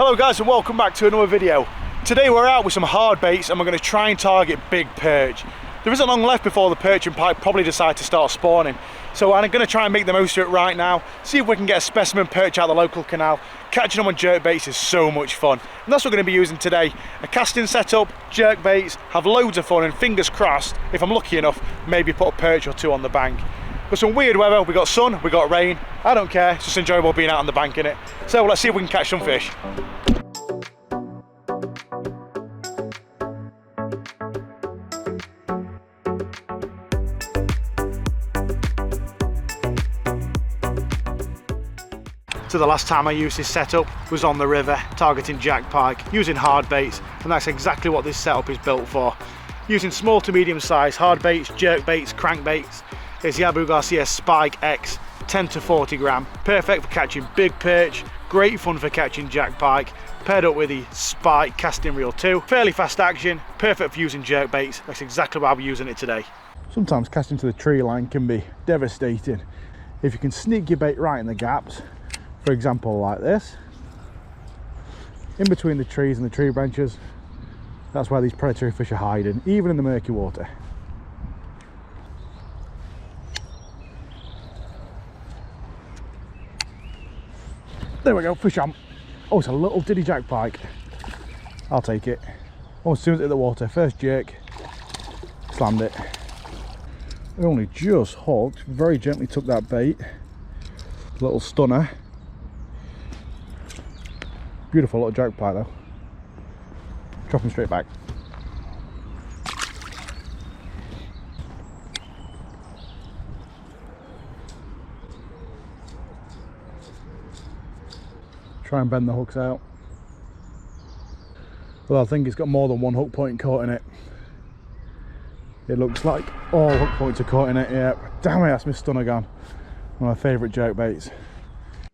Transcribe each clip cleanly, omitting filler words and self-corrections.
Hello guys and welcome back to another video. Today we're out with some hard baits and we're going to try and target big perch. There isn't long left before the perch and pike probably decide to start spawning. So I'm going to try and make the most of it right now, see if we can get a specimen perch out of the local canal. Catching them on jerk baits is so much fun. And that's what we're going to be using today. A casting setup, jerk baits, have loads of fun and fingers crossed, if I'm lucky enough, maybe put a perch or two on the bank. Got some weird weather, we got sun, we got rain. I don't care, it's just enjoyable being out on the bank, innit? So let's see if we can catch some fish. So the last time I used this setup was on the river, targeting jack pike, using hard baits, and that's exactly what this setup is built for. Using small to medium size hard baits, jerk baits, crank baits. It's the Abu Garcia Spike X 10 to 40 gram, perfect for catching big perch, great fun for catching jack pike, paired up with the Spike casting reel 2, fairly fast action, perfect for using jerk baits. That's exactly why we're using it today. Sometimes casting to the tree line can be devastating. If you can sneak your bait right in the gaps, for example like this, in between the trees and the tree branches, that's where these predatory fish are hiding, even in the murky water. There we go, fish on. Oh, it's a little diddy jack pike. I'll take it. Oh, as soon as it hit the water, first jerk, slammed it. I only just hooked, very gently took that bait. Little stunner. Beautiful little jack pike though. Drop him straight back. Try and bend the hooks out. Well, I think it's got more than one hook point caught in it. It looks like all hook points are caught in it, yeah. Damn it, that's my stunner gone. One of my favourite jerk baits.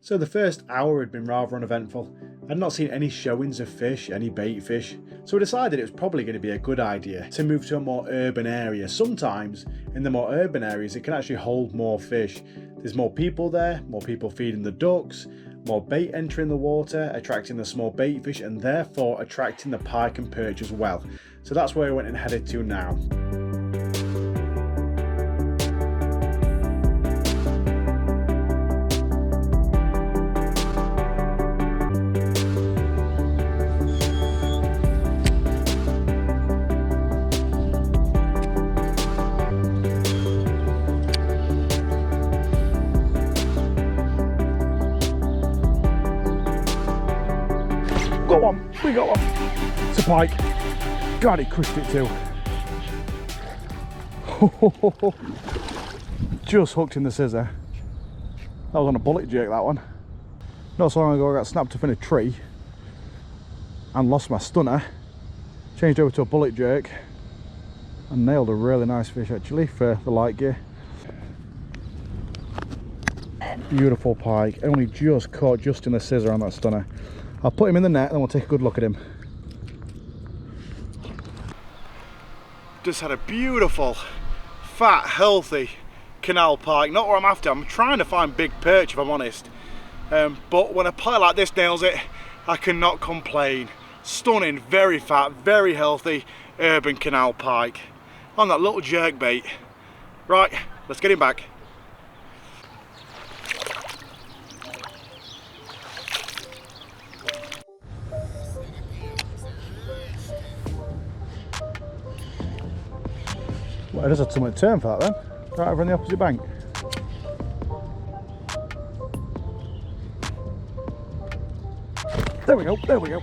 So the first hour had been rather uneventful. I'd not seen any showings of fish, any bait fish, so I decided it was probably going to be a good idea to move to a more urban area. Sometimes in the more urban areas it can actually hold more fish. There's more people there, more people feeding the ducks, more bait entering the water, attracting the small bait fish and therefore attracting the pike and perch as well. So that's where I went and headed to now. Got one, we got one. It's a pike. God, it crushed it too. Just hooked in the scissor. That was on a bullet jerk, that one. Not so long ago I got snapped up in a tree and lost my stunner. Changed over to a bullet jerk and nailed a really nice fish actually for the light gear. Beautiful pike, only just caught just in the scissor on that stunner. I'll put him in the net and we'll take a good look at him. Just had a beautiful, fat, healthy canal pike. Not what I'm after, I'm trying to find big perch if I'm honest. But when a pike like this nails it, I cannot complain. Stunning, very fat, very healthy urban canal pike. On that little jerk bait. Right, let's get him back. Well, I just had something to turn for that then. Right over on the opposite bank. There we go, there we go.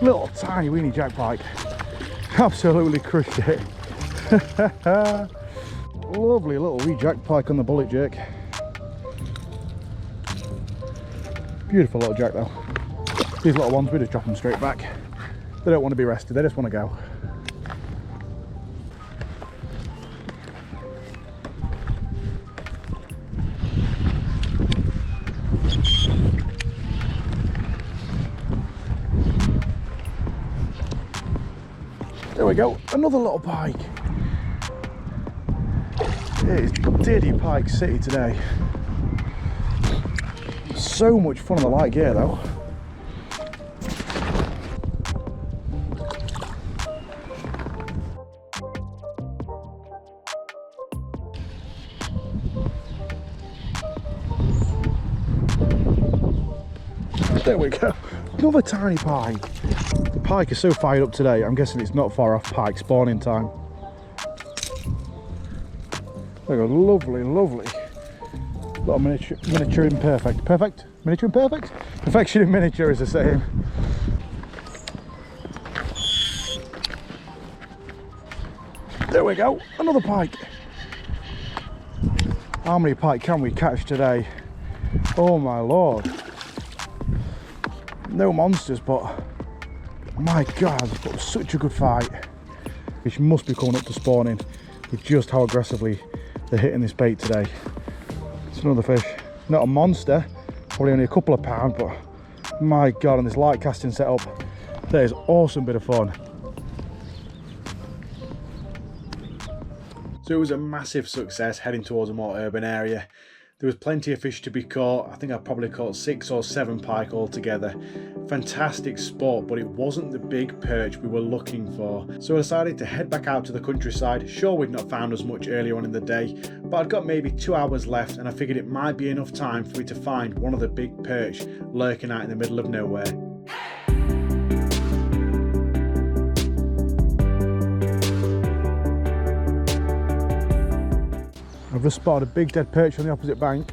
Little tiny weeny jack pike. Absolutely crushed it. Lovely little wee jack pike on the bullet jerk. Beautiful little jack though. These little ones, we just drop them straight back. They don't want to be rested, they just want to go. There we go, another little pike. It is Diddy Pike City today. So much fun on the light gear though. There we go. Another tiny pike. The pike is so fired up today, I'm guessing it's not far off pike spawning time. There we go, lovely, lovely. Little miniature imperfect. Perfect? Miniature imperfect? Perfection in miniature is the same. There we go, another pike. How many pike can we catch today? Oh my lord. No monsters, but my god, it's got such a good fight. Fish must be coming up to spawning with just how aggressively they're hitting this bait today. It's another fish, not a monster, probably only a couple of pounds, but my god, on this light casting setup, that is awesome bit of fun. So it was a massive success heading towards a more urban area. There was plenty of fish to be caught. I think I probably caught 6 or 7 pike altogether. Fantastic sport, but it wasn't the big perch we were looking for. So I decided to head back out to the countryside. Sure, we'd not found as much earlier on in the day, but I'd got maybe 2 hours left and I figured it might be enough time for me to find one of the big perch lurking out in the middle of nowhere. I've just spotted a big dead perch on the opposite bank.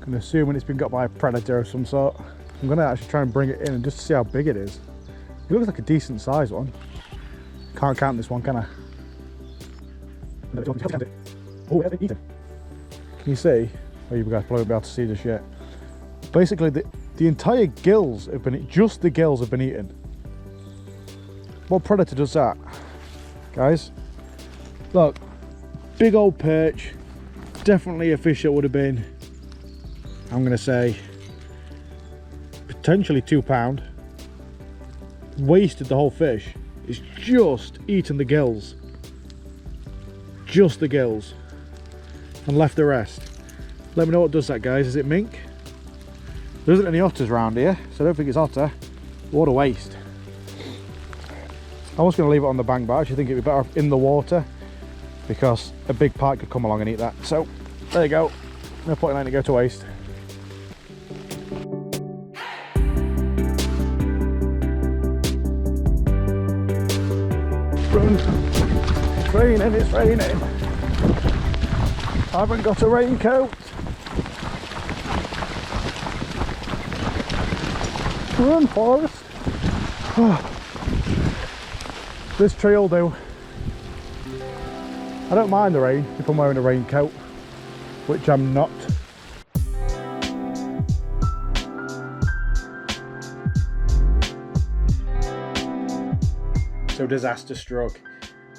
I'm assuming it's been got by a predator of some sort. I'm going to actually try and bring it in and just see how big it is. It looks like a decent sized one. Can't count this one, can I? Oh, can you see? Oh, you guys probably won't be able to see this yet. Basically, the entire gills have been, just the gills have been eaten. What predator does that? Guys? Look, big old perch, definitely a fish that would have been, I'm going to say, potentially 2 pound. Wasted the whole fish. It's just eaten the gills. Just the gills. And left the rest. Let me know what does that, guys. Is it mink? There isn't any otters around here, so I don't think it's otter. What a waste. I was going to leave it on the bank, but I actually think it'd be better in the water, because a big pike could come along and eat that. So there you go, no point in letting it go to waste. Run. It's raining, it's raining. I haven't got a raincoat. Run, Forrest. Oh. This tree will do. I don't mind the rain if I'm wearing a raincoat, which I'm not. So disaster struck.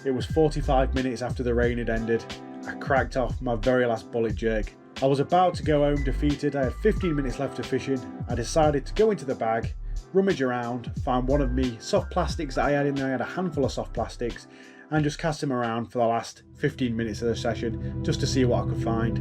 It was 45 minutes after the rain had ended. I cracked off my very last bullet jerk. I was about to go home defeated. I had 15 minutes left of fishing. I decided to go into the bag, rummage around, find one of me soft plastics that I had in there. I had a handful of soft plastics, and just cast him around for the last 15 minutes of the session just to see what I could find.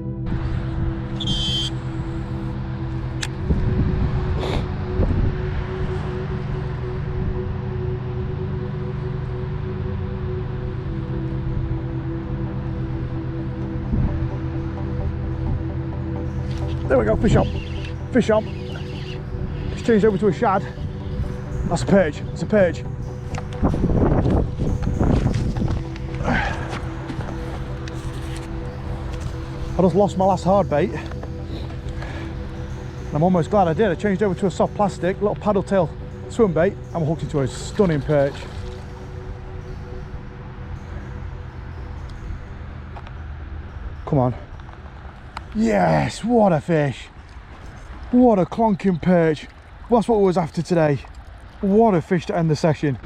There we go, fish on, fish on. It's changed over to a shad. That's a perch, it's a perch. I just lost my last hard bait. I'm almost glad I did. I changed over to a soft plastic, little paddle tail swim bait. I'm hooked into a stunning perch. Come on. Yes, what a fish. What a clonking perch. Well, that's what we was after today. What a fish to end the session.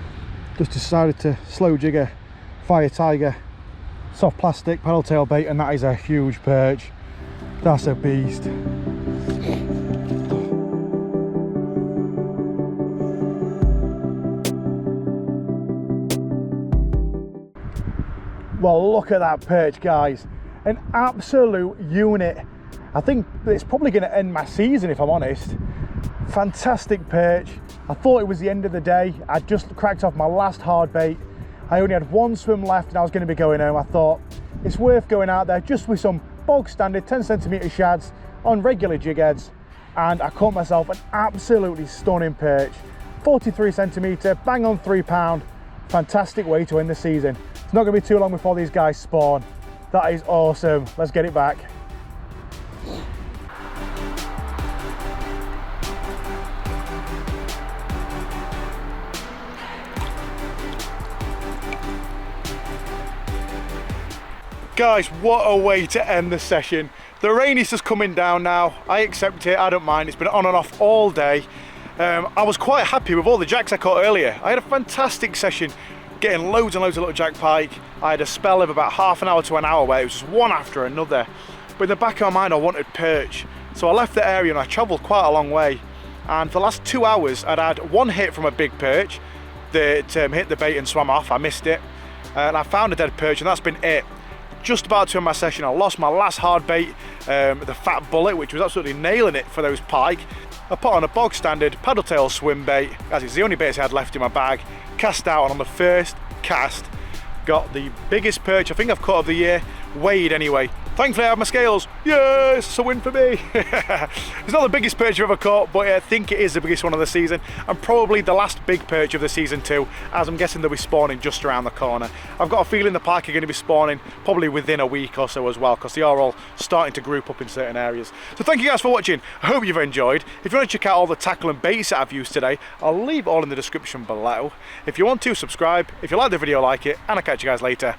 Just decided to slow jigger, fire tiger, soft plastic paddle tail bait, and that is a huge perch. That's a beast. Well, look at that perch, guys. An absolute unit. I think it's probably going to end my season, if I'm honest. Fantastic perch. I thought it was the end of the day. I just cracked off my last hard bait. I only had one swim left and I was going to be going home. I thought it's worth going out there just with some bog standard 10cm shads on regular jig heads and I caught myself an absolutely stunning perch. 43 centimetre, bang on £3. Fantastic way to end the season. It's not going to be too long before these guys spawn. That is awesome. Let's get it back. Guys, what a way to end the session. The rain is just coming down now. I accept it, I don't mind. It's been on and off all day. I was quite happy with all the jacks I caught earlier. I had a fantastic session, getting loads and loads of little jack pike. I had a spell of about half an hour to an hour where it was just one after another. But in the back of my mind, I wanted perch. So I left the area and I travelled quite a long way. And for the last 2 hours, I'd had one hit from a big perch that hit the bait and swam off. I missed it. And I found a dead perch, and that's been it. Just about to end my session, I lost my last hard bait, the fat bullet, which was absolutely nailing it for those pike. I put on a bog standard paddle tail swim bait, as it's the only baits I had left in my bag. Cast out, and on the first cast, got the biggest perch I think I've caught of the year, weighed anyway. Thankfully I have my scales. Yes, it's a win for me. It's not the biggest perch I've ever caught, but I think it is the biggest one of the season, and probably the last big perch of the season too, as I'm guessing they'll be spawning just around the corner. I've got a feeling the pike are going to be spawning probably within a week or so as well, because they are all starting to group up in certain areas. So thank you guys for watching. I hope you've enjoyed. If you want to check out all the tackle and baits that I've used today, I'll leave all in the description below. If you want to, subscribe. If you like the video, like it, and I'll catch you guys later.